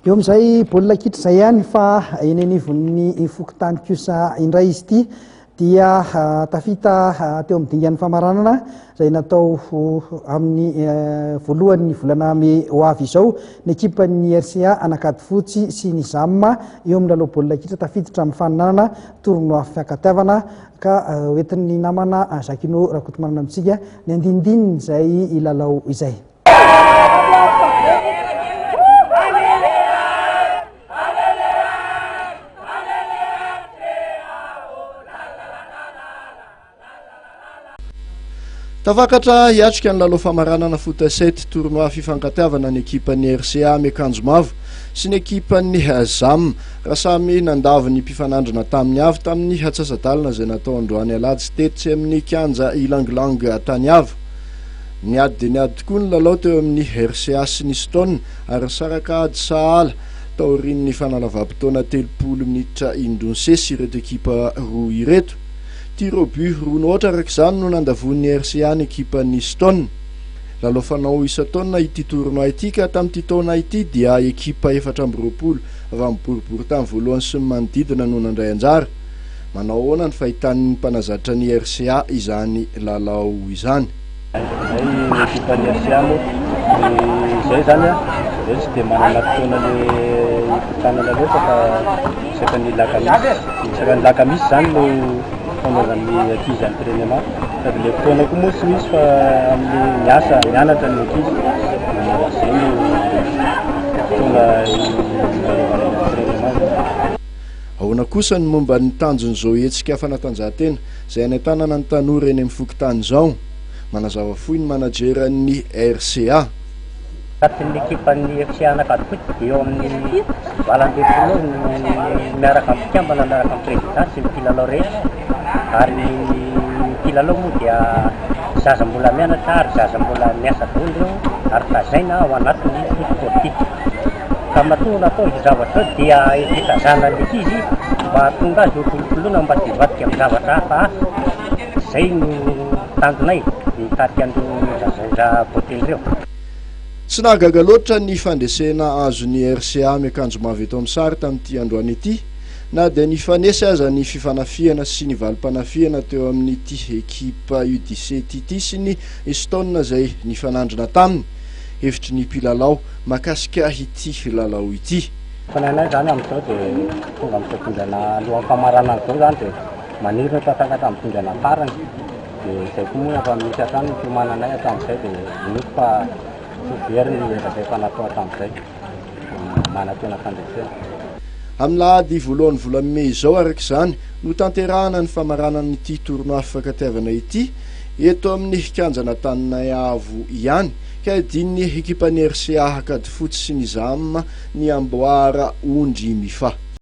eo amin'izay baolina kitra izay ihany fa eny anivon'ny fokontany kosa indray izy ity dia tafita teo amin'ny dingan'ny famaranana izay natao amin'ny voalohan'ny volana May ho avy izao ny ekipan'ny RCA anakady fotsy sy ny ZAM eo amin'ny lalao baolina kitra tafiditra amin'ny faninanana tournoi fiankatiavana ka hoentin'ny namana Zakino Rakotomanana amintsika ny andinindininy izay lalao izay. Tafakatra hiatrika ny lalao famaranana foot 7 tournoi fifankatiavana ny ekipan'ny RCA miakanjo mavo sy ny ekipan'ny ZAM raha samy nandavy ny mpifanandrana tamin'ny avy tamin'ny hatsasadalina izay natao androany alady tetitsy amin'ny kianja Ilanglang tany avy. Niady dia niady tokoa ny lalao teo amin'ny RCA sy ny Stone ary saraka ady sahala taorian'ny fanalava-potoana 30 minitra indonsesy ireto ekipa roa ireto. Tiro but roa noatra araka izany no nandavon'ny RCA ny ekipan'ny Stone. Lalao fanao isa-taona ity tournoi ity ka tamin'ity taona ity dia ekipa 420 avy amin'ny boribory tany voalohany sy ny manodidina no nandray anjara. Manao ahoana ny fahitan'ny mpanazatra ny RCA izany lalao izany. Ny ekipan'ny RCA moa izay zany a tsy dia manana fotoana le hitanana loatra fa isaka ny lakamisy zany no fanaovan'ny ankizy entraînement sady le fotoana koa moa tsy misy fa amin'ny miasa mianatra ny ankizy izay no fotoana entraînement. Ahoana kosa ny momba ny tanjon'izao hetsika fanatanjahantena izay any an-tanana ny tanora eny amin'ny fokotany izao. Manazava fohy ny manajeran'ny RCA. Ny ekipan'ny RCA anakady fotsy eo amin'ny valan-depolo miaraka amin'ny mpikambana miaraka amin'ny président sy ny mpilalao rehetra ary ny mpilalao moa dia zaza mbola mianatra ary zaza mbola miasa daholo ireo ary tazaina ao anatin'ny politika ka matoa natao ny zavatra dia hitazana ny ankizy mba tonga azy ho kolokoloina mba tsy hivadika amin'ny zavatra hafa izay no tandronay hitarika andreo zaza botely ireo. Tsy nahagaga loatra ny fandresena azon'ny RCA miakanjo mavo eto amin'ny sary tamin'ity androany ity na dia nifanesy aza ny fifanafiana sy ny valim-panafiana teo amin'ity ekipa U17 ity sy ny Stone izay nifanandrana taminy. Hevitry ny mpilalao makasika ity lalao ity. Fananay zany amin'izao dia tonga amin'ny fitondrana alohan'ny famaranana izao zany dia maniry ny tatangatra amin'ny fitondrana farany dia izay koa moa efa misy hatrany ny fiomananay hatramin'izay dia niko fa very ny zay fanatao hatramin'izay manatona fandresena. Amin'ny lahady voalohan'ny volana May izao araka izany no tanterahana ny famaranan'ity tournoi fifankatiavana ity eto amin'ny kianjana Tananay Avo ihany ka din'ny ekipan'ny RCA akady fotsy sy ny ZAM ny amboara ondry mifa.